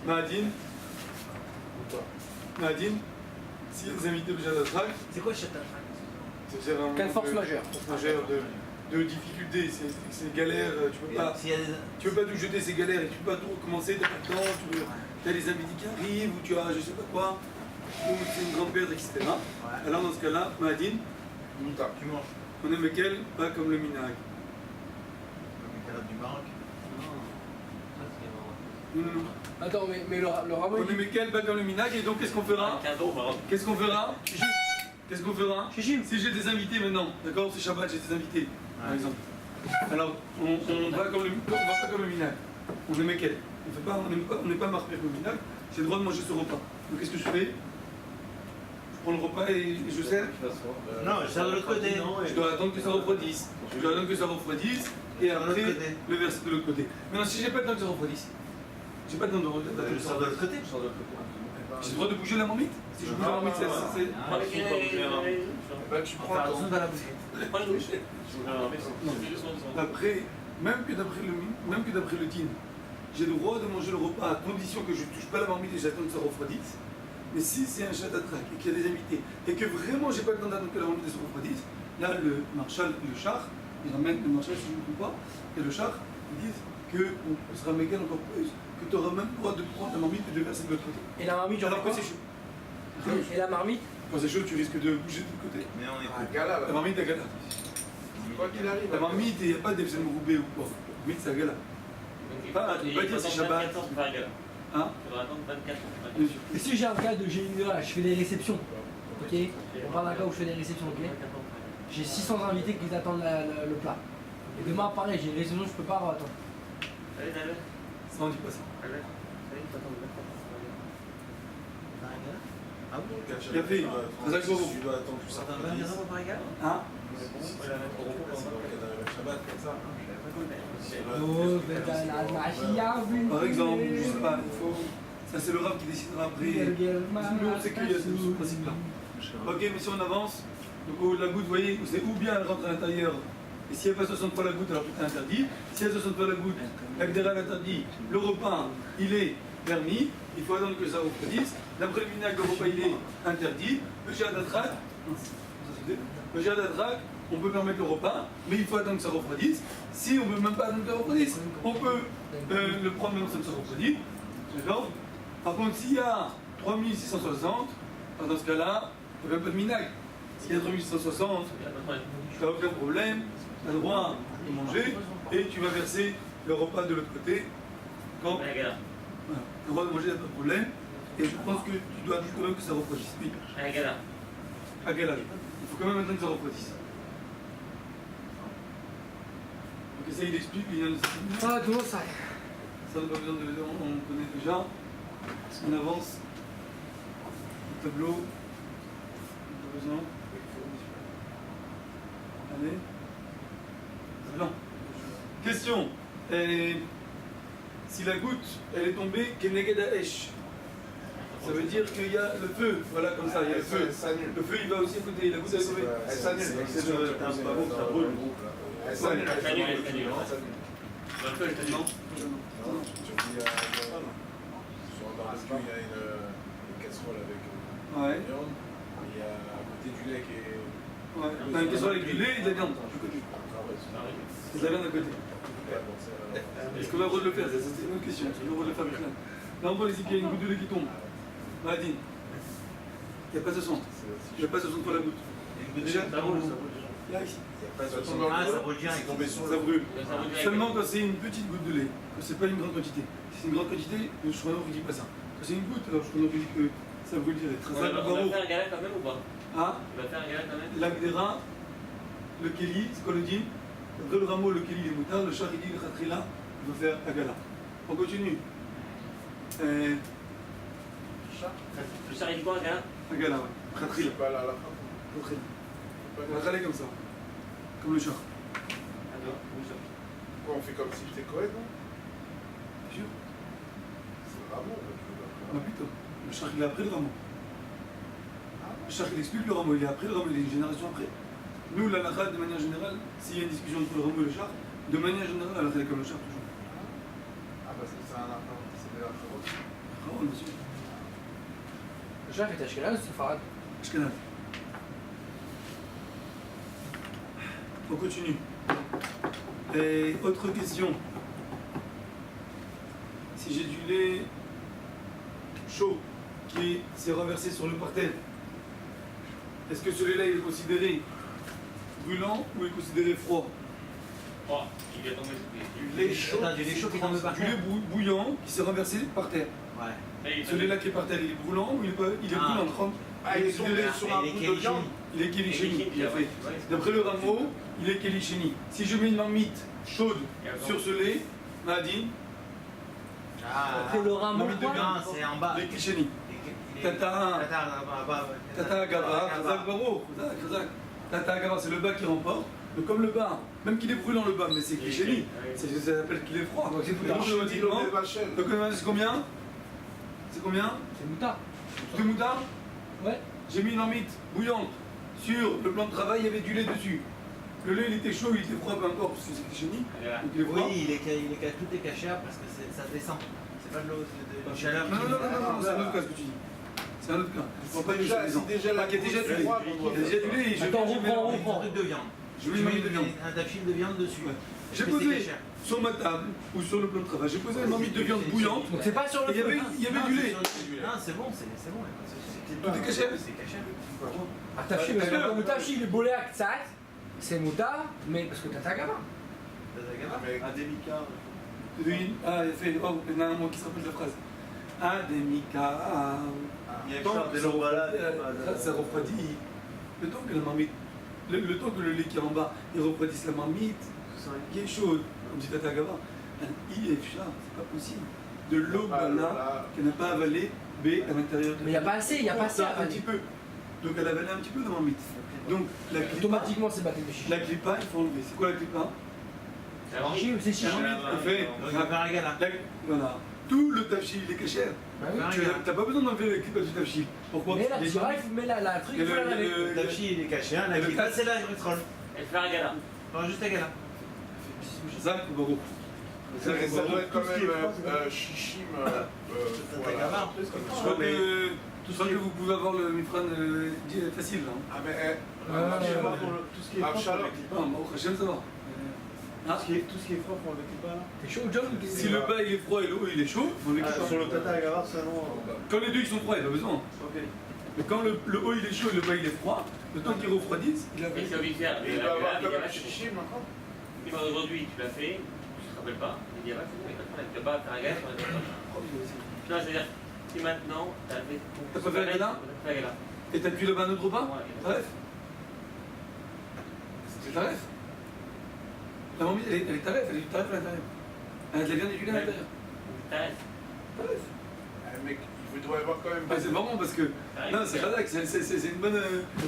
Mahadine. Mahadine. Si les invités de Jadadrak. C'est quoi Jadadrak? C'est-à-dire quelle force majeure? Force majeure de difficulté, c'est galère, tu peux pas tout jeter, c'est galère, et tu peux pas tout recommencer, t'as pas le temps, tu as des invités qui arrivent, ou tu as je sais pas quoi, ou c'est une grande perte, etc. Ouais. Alors dans ce cas-là, Mahadine, tu manges. On est Mekel, pas comme le Minag. Le Mekel du Maroc. Non. Attends, mais le rameau. On est Mekel, pas comme le Minag, et donc qu'est-ce qu'on fera? Qu'est-ce qu'on fera? Qu'est-ce qu'on fera? Si j'ai des invités maintenant, d'accord? C'est Shabbat, j'ai des invités, par exemple. Alors, on va pas comme le Minag. On est Mekel. On n'est pas marqué comme le Minag. J'ai le droit de manger ce repas. Donc qu'est-ce que je fais? Je prends le repas et je sers. Non, je sers de l'autre côté. Je dois attendre que ça refroidisse. Et après, le verser de l'autre côté. Maintenant, si j'ai pas le temps que ça refroidisse, j'ai pas le temps de je sors de l'autre côté. J'ai le droit de bouger la marmite? Si je bouge la marmite, c'est. Tu prends la bouche. Après, même que d'après le din, j'ai le droit de manger le repas à condition que je ne touche pas la marmite et j'attends que ça refroidisse. Mais si c'est un Jadadrak et qu'il y a des invités et que vraiment j'ai pas le temps d'attendre que la marmite se refroidisse, là le marshal et le char, ils ramènent le marshal si je ne me trompe pas, et le char, ils disent qu'on sera mégal encore plus, que tu auras même le droit de prendre la marmite et de verser de l'autre côté. Et la marmite, alors que c'est chaud. Et la marmite? Quand c'est chaud, tu risques de bouger de l'autre côté. Mais on est à Gala. La marmite à Gala. Quoi qu'il arrive. La marmite, il n'y a pas d'Efzem Roubé ou quoi. La marmite, c'est à Gala. Tu peux pas dire c'est Shabbat. Hein? Et si j'ai un cas de GNA, je fais des réceptions, ok? On parle d'un cas où je fais des réceptions, ok? J'ai 600 invités qui attendent le plat. Et demain, pareil, j'ai une réception, je peux pas attendre. Ça, on dit pas ça. Ah bon? Il a fait. Tu dois attendre tout ça. Hein? Par exemple, je sais pas, il faut. Ça c'est le rap qui décidera après. Nous on sait qu'il y a ce principe-là. Ok, mais si on avance, donc la goutte, vous voyez, c'est ou bien elle rentre à l'intérieur, et si elle passe 60 fois la goutte, alors tout est interdit. Si elle 60 fois la goutte, l'agdéra l'interdit, le repas, il est permis, il faut attendre que ça refroidisse. D'après le minag, le repas, il est interdit. Le Jadadrak, on peut permettre le repas, mais il faut attendre que ça refroidisse. Si on ne peut même pas attendre que ça refroidisse, on peut le prendre même sans que ça refroidisse. D'accord? Par contre, s'il y a 3660, dans ce cas-là, il n'y a même pas de minag. S'il y a 3660, tu n'as aucun problème, tu as le droit de manger et tu vas verser le repas de l'autre côté. Quand voilà, tu as le droit de manger, il n'y a pas de problème. Et je pense que tu dois dire quand même que ça refroidisse. Oui. À Gala. Il faut quand même maintenant que ça refroidisse. Donc ça, il explique, il y a une... Ah, tout ça. Ça, on n'a pas besoin de le dire, on connaît déjà. On avance. Le tableau. Pas besoin. Allez. C'est blanc. Question. Si la goutte, elle est tombée, Keneged Ha'esh. Ça veut dire qu'il y a le feu, voilà comme ça, il y a le feu. Le feu il va aussi à côté, la goutte elle est tombée. Elle s'annule, c'est un bavon, ça brûle. Elle s'annule. Le feu elle s'annule. Non. Sur un barbecue, il y a une casserole avec ouais. viande, il y a à côté du lait qui est. Ouais, t'as une casserole avec du lait et de la viande. C'est de la viande à côté. Est-ce qu'on a le droit de le faire? C'est une autre question. Est-ce qu'on a le droit de le faire avec là? Là on voit ici qu'il y a une goutte de lait qui tombe. Mahadine. Il n'y a pas 60. Il n'y a pas 60 fois la goutte. Déjà, ça brûle. Là, ici. Ça brûle direct. Ça brûle. Seulement quand c'est une petite goutte de lait. Quand c'est pas une grande quantité. Si c'est une grande quantité, le chrono ne dit pas ça. Quand c'est une goutte, alors je chrono dit que ça brûle direct. On va faire un gala quand même ou pas? Ah, on va faire un gala quand même. L'agdéra, le Kéli, c'est quoi le din? Après le rameau, le Kéli, les moutards, le char, il dit le khatrila, il va faire Agala. On continue. Le char, il dit quoi, un gala? Agala, ouais. Khatrila. Pas la Khatrila. On va râler comme ça. Comme le char. Quoi, on fait comme si j'étais Cohen, non? Sûr? C'est le rameau. Ah putain. Le char, il a appris le rameau. Le char, il explique le rameau, il est après le rameau, il est une génération après. Nous, la halakha, de manière générale, s'il y a une discussion entre le rameau et le char, de manière générale, la halakha est comme le char toujours. Ah, parce que c'est un c'est des halakha. parole, monsieur. Jacques est Ashkenaz, c'est Farad. Ashkenaz. On continue. Et autre question. Si j'ai du lait chaud qui s'est renversé sur le parterre, est-ce que ce lait-là il est considéré brûlant ou il est considéré froid? Oh, il est tombé sur Du lait chaud, Attends, du lait chaud qui tombe par du terre. lait bouillant qui s'est renversé par terre. Ouais. pied. Ce lait-là qui est par terre, il est brûlant ou il est, pas, il est Ah. brûlant, trempe? Ah, il est tombé Ah, sur il un est bout de Kélichéni. viande. Il est kélichéni, il a fait. Ouais. D'après le rameau, il est kélichéni. Si je mets une marmite chaude sur ce lait, Nadine, Ah, Après le rameau, Marmite de quoi. viande. non, c'est en bas. il est kélichéni. Il est- Tata, Tata, là-bas, ouais. Tata Agava, Khazak Baro, Khazak. Tata Agava, c'est le bas qui remporte. Donc comme le bas, même qu'il est brûlant le bas, mais c'est kélichéni. Ça s'appelle qu'il est froid. Donc c'est Il tout automatiquement. Donc c'est combien? C'est combien? C'est Mouta. De moutarde? Ouais. J'ai mis une marmite bouillante sur le plan de travail, il y avait du lait dessus. Le lait il était chaud, il était froid, peu importe, parce que c'est kélichéni. Donc il est froid. Oui, tout est caché parce que ça descend. C'est pas de l'eau, c'est de chaleur. Non, non, non, non, non, c'est un autre cas ce que tu dis. C'est un autre cas. Je prends pas une chose Si déjà la il y a déjà du lait. froide, Il y a déjà du lait et je Attends, mets reprends, une reprends. Un truc de viande. Je mets une marmite de viande. Un tachine de viande dessus. J'ai Mais c'est posé caché. sur ma table ou sur le plan de travail, j'ai posé une marmite de viande bouillante. Donc c'est pas sur Et le il y feu. avait du lait. Non, c'est bon, c'est bon. Tout est caché. C'est caché. Ah, Tachi, parce que comme Tachi, il est bolé à Ktsat, c'est Mouta, mais parce que t'as ta gamin. Adémica. Oui, ah, il fait. Oh, il y en a un mot qui se rappelle la phrase. Adémica. Ça refroidit. Le temps que la marmite. Le temps que le lait qui est en bas, il refroidisse la marmite, qui est chaude, comme dit Tata Gava. Un IFCHA, c'est pas possible. De l'eau là, qu'elle n'a pas avalé, B à l'intérieur de Mais il n'y a pas assez, il n'y a pas assez. un petit peu. Donc elle a avalé un petit peu de marmite. Donc la clipa, Automatiquement, c'est battu de chichi. la clipa, il faut enlever. C'est quoi la clipa? C'est chichi. Il fait. Donc, il va faire un gala. Voilà. Tout le tafchil, il est caché. Bah oui. Un Tu gala. n'as pas besoin d'enlever la clipa du tafchil. Pourquoi? Mais la Les tira, marmites, il faut mettre la truc, il y il a faut la laver. Le tachine, il est caché. Hein, la Le clipa, tas. c'est là, il pétrole. Elle fait un gala. Non, juste un gala. Zach ou Baro? Ça doit être quand même chichim. Je crois que vous pouvez avoir le Mifran facile là. Ah, mais. Tout ce qui est froid, Abshalom. avec les Non, bon, Hachem, ça va. Hein? tout ce qui est froid, on avec les pas. T'es chaud, John? Si le bas il est froid et le haut il est chaud, on est Ah, sur le tata à Gavard, ça non. Quand les deux ils sont froids, il n'y a pas besoin. Ok. Mais quand le haut il est chaud et le bas il est froid, le temps qu'il refroidisse, il a Et c'est envie de faire. Il La va avoir gala, quand les même galas, c'est bon. chichim maintenant. Il va aujourd'hui, tu l'as fait, tu te rappelles pas, il dit, ah, c'est bon, il n'y a pas de problème. Tu vas pas faire un gala sur la tête. Non, c'est-à-dire, si maintenant, tu as fait. T'as pas fait un gala? T'as fait un gala. Et t'as cuit le bas un autre repas? Ouais. Taref? C'est taref? La marmite elle est taref, elle est du taref à l'intérieur. Elle a de la viande et du lait à l'intérieur. T'arrêtes. Taref. Mec, il doit y avoir quand même. Ah, c'est marrant parce que. Non, c'est Razak, c'est une bonne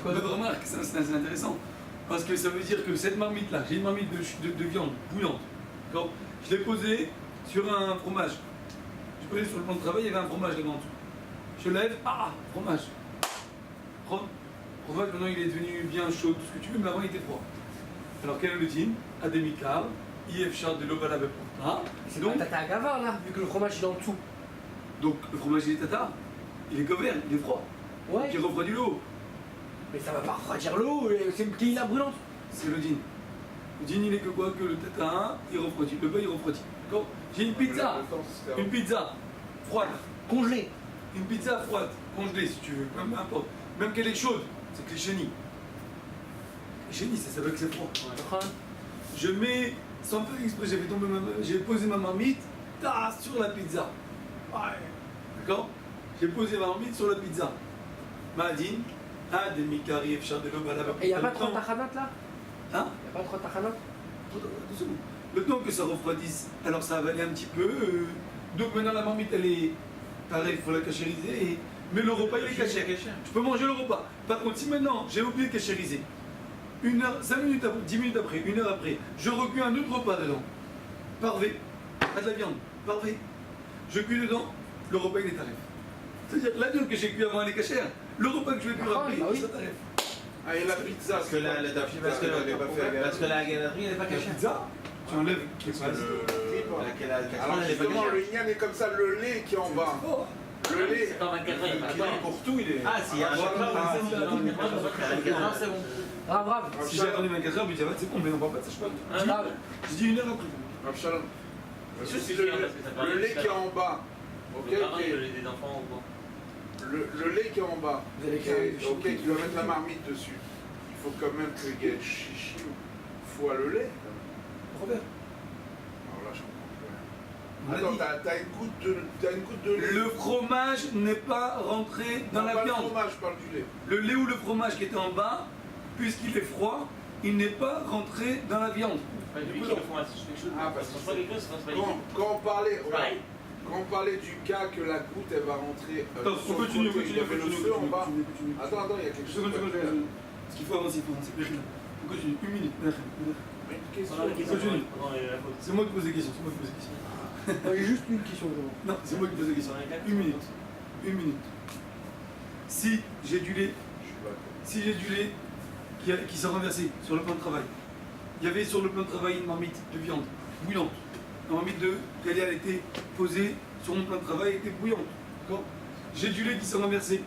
remarque, c'est intéressant. Parce que ça veut dire que cette marmite-là, j'ai une marmite de viande bouillante. D'accord. Je l'ai posée sur un fromage. Je posais sur le plan de travail, il y avait un fromage là-dedans. Je lève, fromage. Fromage, maintenant il est devenu bien chaud, tout ce que tu veux, mais avant il était froid. Alors quel est le din? Adémical, IF char de l'Obala Beporta. C'est donc Tata à Gavard là, vu que le fromage est en dessous. Donc le fromage il est tata, il est couvert, il est froid. Ouais. Qui refroidit l'eau. Mais ça va pas refroidir l'eau, c'est une clean la brûlante. C'est le din. Le din il est que quoi? Que le tata, il refroidit. Le bas il refroidit. D'accord. J'ai une pizza. Une pizza froide. Congelé. Une pizza froide, congelée si tu veux, peu importe. Même qu'elle est chaude, c'est cliché. Cliché, ça veut que c'est froid. Je mets, sans faire exprès, j'ai posé ma marmite sur la pizza. Ouais. D'accord. J'ai posé ma marmite sur la pizza. Madine, demi-carré, de l'eau, Et y a pas trop de tachanot là? Hein? Y a pas trop de tachanot? Le temps que ça refroidisse, alors ça a avalé un petit peu. Donc maintenant la marmite elle est pareil, il faut la cachériser. Mais le repas il est caché. Je peux manger le repas. Par contre, si maintenant j'ai oublié de cachériser, 1 heure, 5 minutes après, 10 minutes après, 1 heure après, je recuis un autre repas dedans. Parvé, pas de la viande, parvé. Je cuis dedans, le repas il est tarif. C'est-à-dire la viande que j'ai cuit avant elle est cachère. Le repas que je vais cuire après, bah oui. ça tarif. Ah, et la pizza, Parce que la galerie, elle n'est pas La cachée. pizza, tu enlèves Alors Elle est pas justement, cachée. le ignan est comme ça, le lait qui est en bas. Oh, Le lait, C'est en 24 heures, il n'y a pas qui est de temps. pour tout, il est. Ah, s'il y a un chocolat, Grave, c'est bon. grave. Si j'ai attendu 24 heures, Bidjavat, c'est bon, mais on parle pas de ça, je sais pas. Grave. Je dis 1 heure après. Absalom. C'est Si sûr, parce que ça paraît le lait qui est différent. en bas, ok, Le parrain, qui est- le lait des enfants ou quoi? le lait qui est en bas, Vous allez ok, créer ok, tu dois mettre la marmite dessus. Il faut quand même qu'il y ait le chichi fois le lait. Robert. Alors là, je comprends plus. On a Attends, dit. t'as une goutte de lait. Le fromage n'est pas rentré dans Non, la pas viande. le fromage, je parle du lait. Le lait ou le fromage qui était en bas, puisqu'il est froid, il n'est pas rentré dans la viande. Pas lui qui le font, c'est quelque chose. Ah, parce que c'est pas quelque chose, c'est pas Quand, validé. quand on parlait, C'est pareil. quand on parlait du cas que la goutte elle va rentrer Attends, sur on le continue, on côté, il y continue, on avait le continue, feu en bas. continue. Attends, il y a quelque chose. Seconde. Parce qu'il faut avancer, il faut avancer. On continue, 1 minute. Mais une question. Pendant les questions, Continue. pendant la faute. C'est moi qui pose des questions, c'est moi qui pose des questions. Moi, j'ai juste une question, vraiment. Non, c'est moi qui pose des questions. 1 minute. 1 minute. Si j'ai du lait, Je suis d'accord. si j'ai du lait qui s'est renversé sur le plan de travail, il y avait sur le plan de travail une marmite de viande bouillante. La marmite de Galia, elle était posée sur mon plan de travail, elle était bouillante. D'accord. J'ai du lait qui s'est renversé.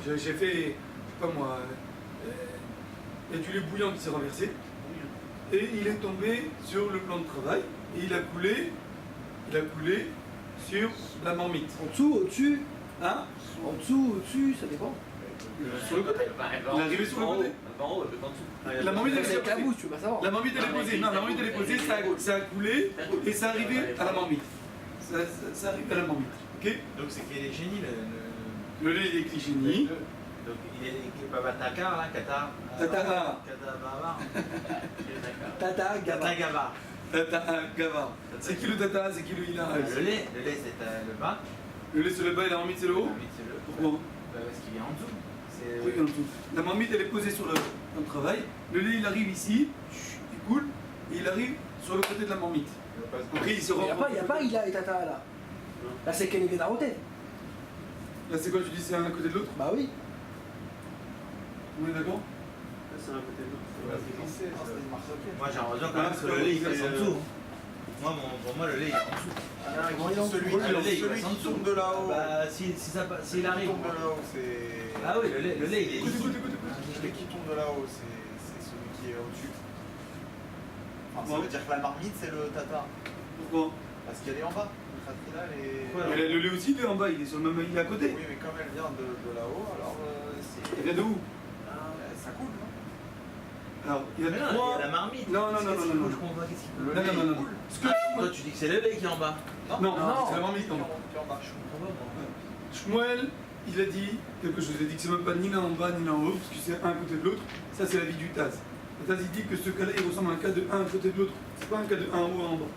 J'ai fait, je sais pas moi, il y a du lait bouillant qui s'est renversé. Et il est tombé sur le plan de travail et il a coulé sur la marmite. En dessous, au-dessus, Hein? en dessous, au-dessus, ça dépend. Sur le côté. Il est arrivé sur le côté. Elle va en haut, elle va en dessous. La marmite, elle C'est est avec la posée. bouche, tu veux pas savoir. La marmite, elle est posée. Non, la marmite, elle est posée, ça a coulé et ça arrivé à la marmite. Ça arrive à la marmite. Ok? Donc c'est qu'il est génie Le lait, il est écrit génie. Donc il est pas Batakar là, Qatar. Tata. Qatar. Tata, Qatar gamin. Gaba. Tata, Gava. C'est qui le tata? C'est qui le ila? Le lait c'est le bas. Le lait, c'est le bas et la marmite, c'est le haut? La marmite, c'est le. Pourquoi? Parce qu'il est en dessous. C'est. Oui, en dessous. La marmite, elle est posée sur le travail. Le lait, il arrive ici, il coule, et il arrive sur le côté de la marmite. Après, il se Il n'y a rend. pas Ila et Tata là. Là, c'est qu'elle est Daroten. Là, c'est quoi? Tu dis c'est un à côté de l'autre? Bah oui. On est d'accord? Moi j'ai l'impression quand même que le lait il passe en dessous. Moi, pour moi, le lait il est en dessous. Celui le lait, il qui passe en dessous. tombe de là-haut. Bah, s'il arrive. Tombe de là-haut, c'est. Ah oui, le lait il est Écoute, ici. écoute, écoute. Celui qui tombe de là-haut, c'est celui qui est au-dessus. Enfin, ça Bon. veut dire que la marmite, c'est le tata. Pourquoi? Parce qu'elle est en bas. Le khatila, elle est. Ouais, Mais le lait aussi, il est en bas, il est sur le même, il est à côté. Oui, mais comme elle vient de là-haut, alors c'est. Il vient de où? Ça coule, non? Alors, il y a Mais non, trois. il y a la marmite. Non, non, non, Qu'est-ce non, qu'il non, faut, non. je comprends pas qu'est-ce qu'il Le faut. Non, lait, non, il non, coule. Ce que Toi, tu dis que c'est le lait qui est en bas. non, Non. c'est la marmite en bas. Qui est en bas. Je comprends pas, moi. Shmuel, il a dit quelque chose. Il a dit que c'est même pas ni là en bas ni là en haut, parce que c'est un à côté de l'autre. Ça, c'est la vie du Taz. Le Taz, il dit que ce cas-là, il ressemble à un cas de un à côté de l'autre. C'est pas un cas de un en haut et en bas.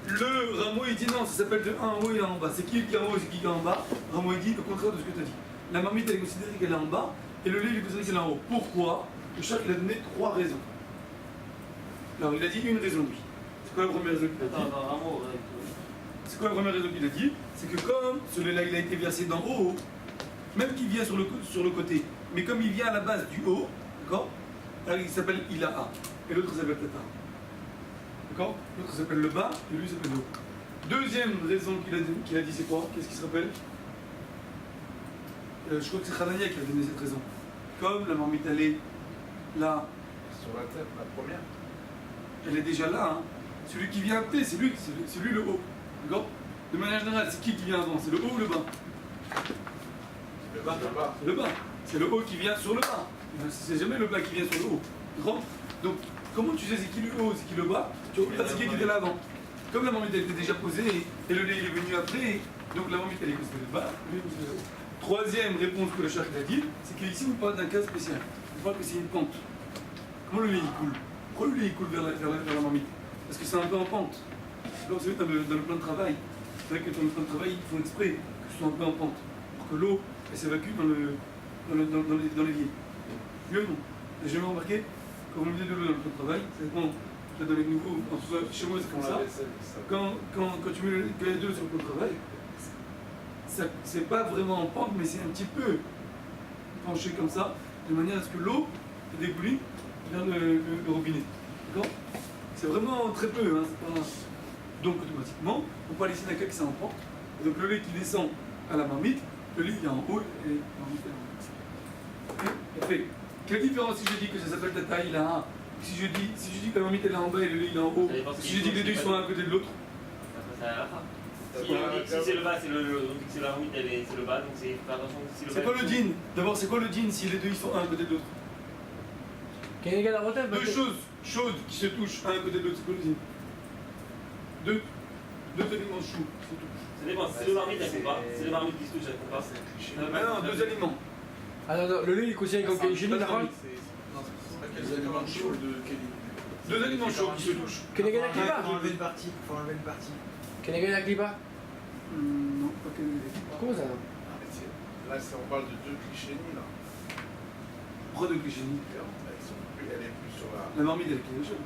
Le Rameau, il dit non, ça s'appelle de un en haut et un en bas. C'est qui est en haut et c'est qui est en bas? Rameau, il dit le contraire de ce que tu as dit. La marmite, elle est considérée qu'elle est en bas, et le lait, il est considéré qu'elle est en haut. Pourquoi? Le chat, il a donné 3 raisons. Alors, il a dit une raison, lui. C'est quoi la première raison qu'il a dit? C'est quoi la première raison qu'il a dit? C'est que comme ce lait-là, il a été versé d'en haut, même qu'il vient sur le côté, mais comme il vient à la base du haut, d'accord? Alors, il s'appelle Ilaha, et l'autre s'appelle Tata. D'accord? L'autre s'appelle le bas, et lui s'appelle le haut. Deuxième raison qu'il a dit, c'est quoi? Qu'est-ce qui se rappelle? Je crois que c'est Hanania qui a donné cette raison. Comme la marmite, elle est là, Sur la tête, la première. elle est déjà là, hein. Celui qui vient après, c'est lui le haut. D'accord? De manière générale, c'est qui vient avant? C'est le haut ou le bas? Le bas. C'est le bas. C'est le haut qui vient sur le bas. C'est jamais le bas qui vient sur le haut. D'accord? Donc, comment tu sais c'est qui le haut, c'est qui le bas? Tu regardes c'est qui était là avant. Comme la marmite elle était déjà posée et le lait il est venu après, donc la marmite elle est considérée le bas, le lait est considéré le haut. Troisième réponse que le chef a dit, c'est qu'ici on parle d'un cas spécial. On parle que c'est une pente. Comment le lait il coule? Pourquoi le lait il coule vers la marmite? Parce que c'est un peu en pente. Alors, vous savez, dans le plan de travail, c'est vrai que dans le plan de travail, ils font exprès que ce soit un peu en pente, pour que l'eau elle s'évacue dans l'évier. Mieux non. Vous n'avez jamais remarqué quand vous mettez de l'eau dans le plan de travail, ça dépend dans les nouveaux, en tout cas, chez moi c'est comme ça. Quand tu mets quand il y a de l'eau sur le plan de travail, c'est pas vraiment en pente, mais c'est un petit peu penché comme ça, de manière à ce que l'eau dégouline vers le robinet. D'accord? C'est vraiment très peu, hein, c'est pas... Donc automatiquement, on parle ici d'un cas qui c'est en pente, et donc le lait qui descend à la marmite, le lit il est en haut et la marmite est en bas. Ok, parfait. Quelle différence si je dis que ça s'appelle tata, il a un. Si je dis que la marmite elle est en bas et le lit il est en haut, si je dis que les deux ils sont à côté de l'autre, Ça à la fin. Si on dit que si c'est le bas, c'est c'est la marmite, c'est le bas, donc c'est faire attention si le bas. c'est quoi le din? D'abord, c'est quoi le din si les deux ils sont un à côté de l'autre? كان قال عروتين Deux choses chaudes qui se touchent un à côté de l'autre, c'est quoi le din? Deux éléments chauds qui se touchent. Ça dépend, si c'est le marmite, elle compte pas. Si c'est le marmite qui se touche, elle compte pas. Ah non, deux aliments. Alors le lait il est considéré comme kéligénie d'accord Les éléments chauds de Kelly. Deux aliments chauds qui se touchent. كان قال لك Faut ليبا enlever une partie. Faut enlever une partie. كان قال لك ليبا Non, pas que comment ça Là, on parle de deux glychénies, là. Pourquoi de glycémie? Elle est plus sur la. La marmite elle est chaude.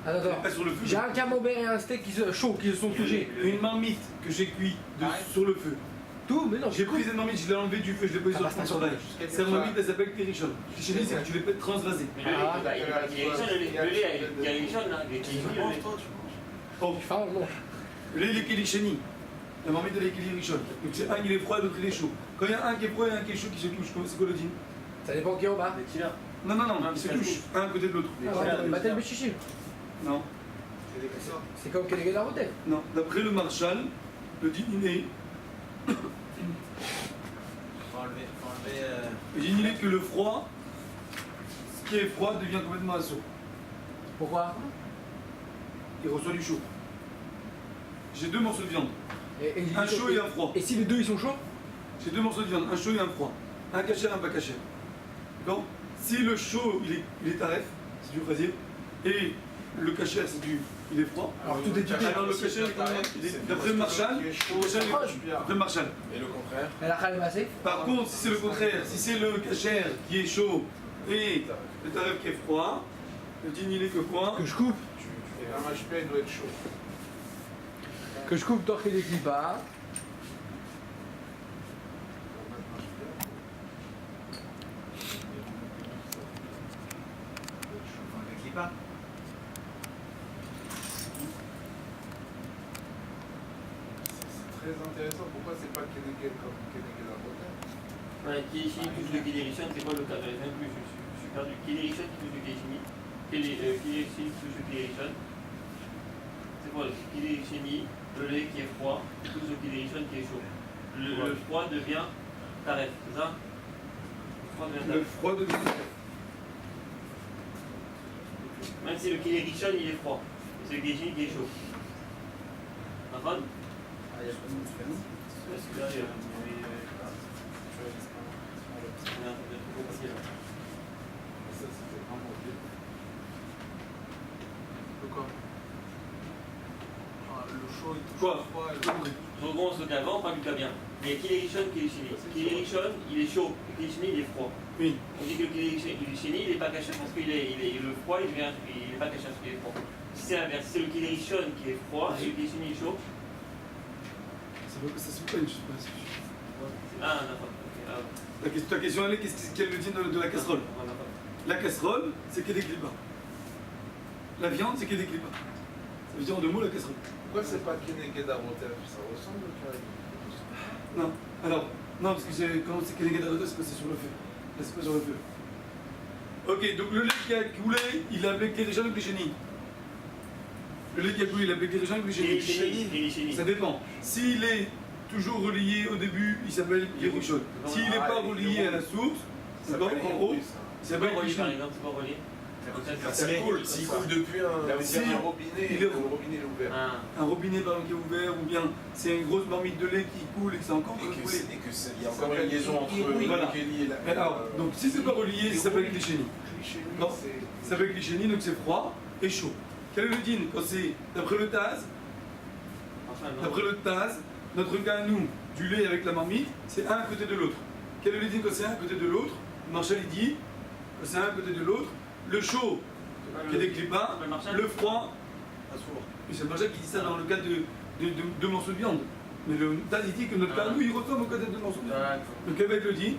Attends, Elle est attends. pas sur le feu. J'ai un camembert et un steak chaud qui se sont touchés. Une marmite que j'ai cuit sur le feu. Tout, mais non, J'ai pris cette marmite, je l'ai enlevée du feu, je l'ai posée sur le sondage. Cette marmite elle s'appelle Kerichon. Kerichon c'est que tu les peux transvaser. Mais le lait, le lait avec Kerichon, là, il est Oh, Ah non. le lait il est Kerichoni. La marmite elle est Kerichon. Donc c'est un il est froid et l'autre il est chaud. Quand il y a un qui est froid et un qui est chaud qui se touchent, c'est quoi le din? Ça dépend qui est en bas. Non, ils se touchent un à côté de l'autre. Bah t'es le chichi. Non, C'est comme كان قال عروتين. non. D'après le Marshall, le din il est. Faut enlever. Le din il est que le froid, ce qui est froid devient complètement assaut. Pourquoi Il reçoit du chaud. J'ai deux morceaux de viande. et, Un chaud et un froid. Et si les deux ils sont chauds J'ai deux morceaux de viande, un chaud et un froid. Un cachère, un pas cachère. D'accord? Si le chaud, il est taref, c'est du brasier, et le cachère, il est froid. Alors tout est dit. Alors le cachère, d'après le Marshall, d'après le Marshall. Et le contraire. Elle a ramassé. Par contre, si c'est le contraire, si c'est le cachère qui est chaud et le taref qui est froid, le din il est que quoi? Que je coupe. Et la mâche doit être chaud. Que je coupe dans les clipas. Avec l'IPA. C'est très intéressant. Pourquoi c'est pas Kenegel comme Kenegel à Rotten? Ouais, Kirichini touche le Kirichon, c'est quoi le cas? Je suis perdu. Kirichon qui touche le Kirichini. Kirichini touche le Kirichon. C'est quoi le Kirichini? Le lait qui est froid touche le Kirichon qui est chaud. Le froid devient taref, c'est ça? Le froid devient Le taref. froid de Même si le Kirichon il est froid, c'est le Kirichini qui est chaud. D'accord? Ah, il y a pas de différence. Parce que là, il y a un truc compliqué là. Ça, c'était vraiment bien. De quoi Le chaud il touche Quoi le froid. Donc on se cas avant, on parle du cas bien. Il y a Kirichon, Kirichini. Kirichon, il est chaud, Kirichini, il est froid. Oui. On dit que le Kirichini, il n'est pas caché parce qu'il est, le froid, il n'est pas caché parce qu'il est froid. Si c'est l'inverse, si c'est le Kirichon qui est froid et le Kirichini est chaud, Ça se fait pas une chose. ah, d'accord. Okay. Ta question elle est quel est le din de la casserole? D'accord. La casserole, c'est qu'il y a des clipas. La viande, c'est qu'il y a des clipas. Ça veut dire en deux mots la casserole. Pourquoi c'est pas Kenegel à Rotten? Ça ressemble au carré. Non, alors, non, parce que quand c'est qu'il y a des clipas, c'est que c'est sur le feu. Là, c'est pas sur le feu. Ok, donc le lait qui a coulé, il a appelé Kerichon ou Glychénie? Le lait qui a coulé, il a appelé Kerichon ou Glychénie? Kirichini. Ça dépend. S'il est toujours relié au début, il s'appelle Kerichon. S'il n'est pas relié à la source, d'accord, en haut, il C'est s'appelle pas relié par Glychénie. exemple, c'est pas relié. Ça coule, s'il coule depuis Si, un robinet, il est- le robinet est ouvert. Ah. Un robinet par exemple qui est ouvert, ou bien c'est une grosse marmite de lait qui coule et que c'est encore Et que coulé. il y a encore une liaison entre Voilà. Kelly et la. Alors, donc si c'est pas relié, ça s'appelle Glychénie. Glychénie, Non. c'est. Ça s'appelle Glychénie, donc c'est froid et chaud. Quel est le din? Quand c'est d'après le Taz, Enfin, non. d'après le Taz, notre cas nous, du lait avec la marmite, c'est un à côté de l'autre. Quel est le din quand c'est un à côté de l'autre? Marshall il dit, quand c'est un à côté de l'autre, le chaud, qui est des clipas, le froid, et c'est Marshall qui dit ça dans le cas de deux morceaux de viande. Mais le Taz il dit que notre cas nous, il ressemble au cas de deux morceaux de viande. D'accord. Donc avec le dit,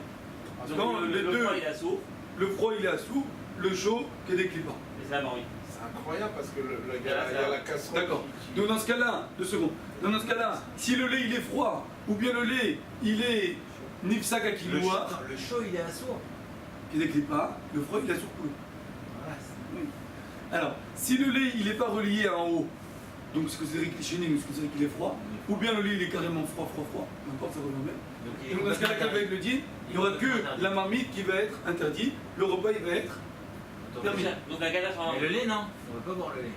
Donc, quand les le deux, froid il est à sourd, le froid il est à sous, le chaud qui est des clipas. et c'est la marmite. incroyable parce que il y a la casserole. D'accord. Donc dans ce cas-là, 2 secondes. Donc dans ce cas-là, si le lait il est froid, ou bien le lait il est nifsak à kiloa, Le chaud, il est à sourd. qui décline pas, le froid il a surcoulé. Voilà, Oui. Alors, si le lait il n'est pas relié en haut, donc c'est considéré qu'il est chéni, mais c'est considéré qu'il est froid, ou bien le lait il est carrément froid, peu importe, ça revient même. Et donc dans ce cas-là, quel va être le din? Il n'y aura que la marmite qui va être interdite, le repas il va être permis. Donc la gala sera. Et le lait, non. On ne veut pas boire le lait.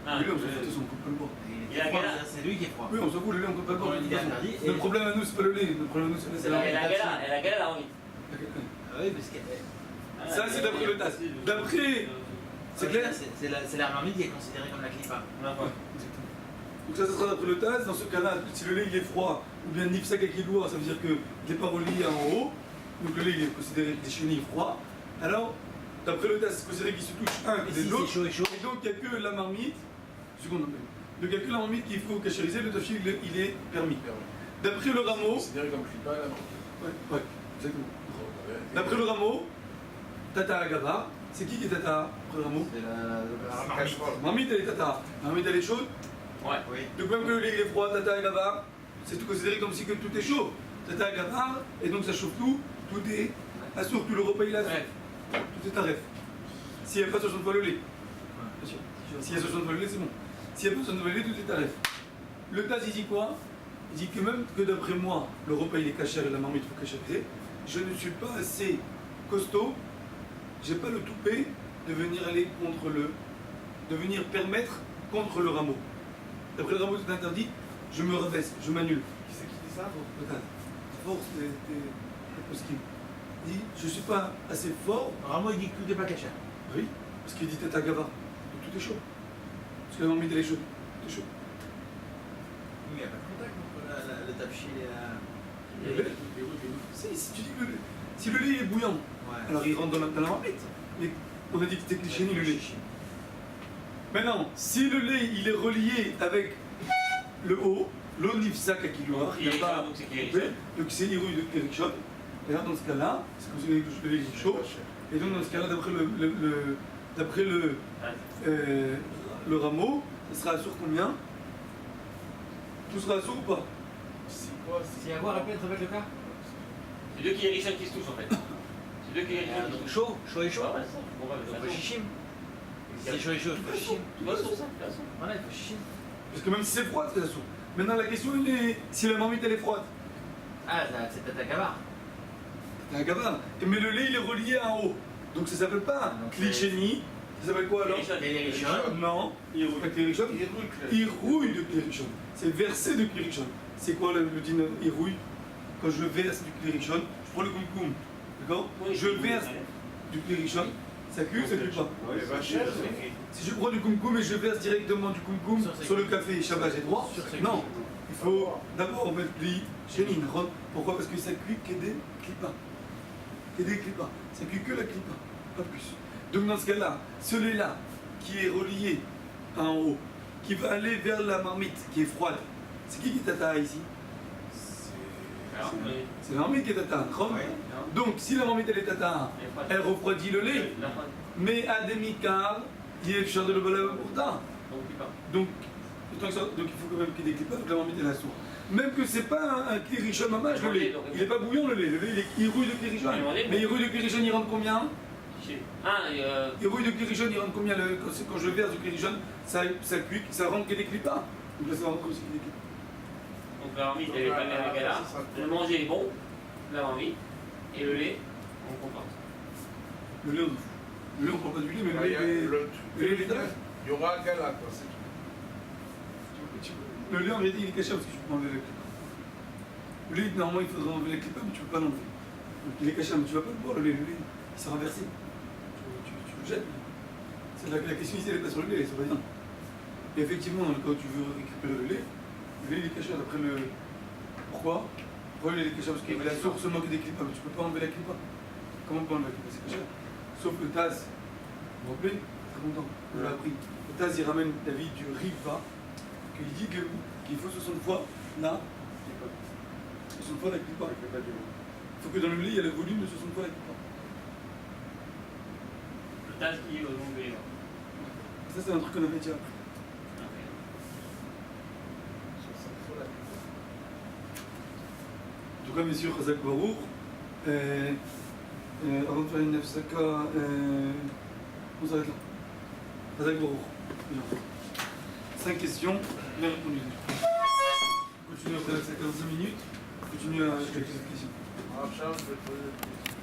Ah, Le lait, on s'en fout, de toute façon, on coupe pas le boire. Il Et la est froid, gala. c'est lui qui est froid. Oui, on s'en fout, le lait, on coupe pas le boire. de toute Il est façon. interdit. Et Notre problème à nous, c'est pas le lait, notre problème à nous, c'est Et la la gala, la envie. Ah oui, parce que. Ça, c'est d'après le TAS. D'après, c'est clair? C'est la marmite qui est considérée comme la clipa. Donc ça sera d'après le TAS. Dans ce cas-là, si le lait il est froid, ou bien nifsak akiloua, ça veut dire qu'il n'est pas relié en haut, donc le lait il est considéré déchenille froid. Alors, d'après le TAS, c'est considéré qu'il se touche un Et côté si de l'autre. c'est chaud et chaud. Et donc il n'y a que la marmite, seconde, donc il n'y a que la marmite qu'il faut cachériser, le tafchil il est permis. D'après le rameau, C'est-à-dire comme clipa là. ouais, exactement. D'après le rameau, Tata Agava, c'est qui est Tata après le rameau? C'est la marmite. Casserole. Marmite elle est Tata, marmite elle est chaude. Ouais. Oui. Donc même que le lait il est froid, Tata Agava, c'est tout considéré comme si que tout est chaud. Tata Agava, et donc ça chauffe tout est assourd, tout le repas il est assourd. Ouais. Tout est à ref. S'il n'y a pas 60 fois le lait, bien sûr. S'il y a 60 fois le lait, c'est bon. S'il n'y a pas 60 fois le lait, tout est à ref. Le TAS il dit quoi? Il dit que même que d'après moi, le repas il est cachère et la marmite il faut cachériser, je ne suis pas assez costaud, j'ai pas le toupet de venir aller contre de venir permettre contre le rameau. D'après le rameau tout interdit, je me rabaisse, je m'annule. Qui c'est qui dit ça? Le TAS. Force des poskim. Il dit, je suis pas assez fort, Vraiment, il dit que tout n'est pas caché. oui, parce qu'il dit Tata Gava, donc tout est chaud. Parce que la marmite elle est chaude, tout est chaud. Il n'y a pas de contact entre le tapchil et la. Le lait. Si tu dis que si le lait est bouillant, Ouais. alors il rentre dans la marmite. Mais on a dit que c'était clichéni le lait. Maintenant, si le lait il est relié avec le haut, l'eau nifsak à kiloa, il n'y a pas. Donc c'est qui Oui, donc c'est Irouille de Kerikshot. Et là, dans ce cas-là, c'est considéré que le lait est chaud. Et donc, dans ce cas-là, d'après le rameau, ça sera sur combien? Tout sera sur ou pas? C'est quoi? C'est à voir, répète le cas. C'est deux qui hérissent qui se touchent en fait. C'est deux qui hérissent qui se Donc touchent. chaud et chaud. Ouais, ça. Bon, bah, Donc ça faut touche. chichim. Si c'est chaud et chaud, il faut chichim. Tu vois, sur ça, de toute façon. Voilà, il faut chichim. Parce que même si c'est froid, c'est la soupe. Maintenant, la question elle est si la marmite elle est froide. Ah, c'est peut-être un gabar. C'est un gavard. Mais le lait il est relié en haut. Donc ça s'appelle pas Donc, Klichéni. Ça s'appelle quoi alors? Et les richons. Non, Il pas Klérichon. Irouille de Klérichon. C'est versé de Klérichon. C'est quoi le din Irouille? Quand je verse du Klérichon, je prends le kumkum. D'accord? Oui, Je verse du Klérichon. Ça cuit ou ça cuit pas? Ouais, va cher. Si je prends du kumkum et je verse directement du kumkum sur le café, Shabbat, j'ai droit? Non. Il faut d'abord mettre pli chénin. Pourquoi? Parce que ça cuit que des clipas. Que des clipas. Ça cuit que la clipa, pas plus. Donc dans ce cas-là, ce lait-là, qui est relié en haut, qui va aller vers la marmite, qui est froide, c'est qui est tata ici? Alors, mais- C'est la marmite qui est tata. Ouais. Donc si la marmite elle est tata, elle refroidit le lait. La fin. Mais à demi-quart, il y a le char de le balai pourtant. Donc, tu pars. Donc, autant que ça- donc il faut quand même qu'il y ait des clipas, donc la marmite elle est à sourd. Même que c'est pas un clirichon mamage le lait. Il est pas bouillant le lait. Le lait il rouille de clirichon. Mais il rouille de clirichon, il rentre combien? Ah, et Il rouille de clirichon, il rentre combien quand je verse du clirichon, ça cuit, ça rentre que des clipas. Donc là ça rentre aussi que des clipas. donc la marmite, elle est pas bien avec là. Le manger est bon, la marmite. Et le lait, on comprend. Le lait, le lait on parle pas du lait, mais le lait il est dingue. Il y aura un gala, quoi, c'est tout. Le lait en réalité il est caché parce que tu peux enlever la clipa. Le lait normalement il faudrait enlever la clipa mais tu peux pas l'enlever. Donc il est caché mais tu vas pas le boire le lait il sera versé. Tu le jettes. C'est la question ici elle est pas sur le lait, ça va bien. Et effectivement quand tu veux récupérer le lait il est caché d'après le. Pourquoi? Pourquoi il est caché? Parce qu'il y a la source seulement que des clipas, mais tu peux pas enlever la clipa. Comment on peut enlever la clipa? C'est caché. Sauf le Taz, vous vous rappelez? Très content, on l'a appris. Le Taz il ramène David du Riva. Il dit qu'il faut 60 fois là, 60 fois la clipa. Il faut que dans le lait, il y a le volume de 60 fois la clipa. Le tas qui est au nom de Ça, c'est un truc qu'on avait déjà appris. En tout cas, messieurs, Chazak Baruch. Avant de faire une Nefsaka, on s'arrête là. Chazak Baruch. 5 questions, bien répondu. Continue après la 15 minutes. Continue à quelques questions. Ah, Charles, je vais te poser des questions.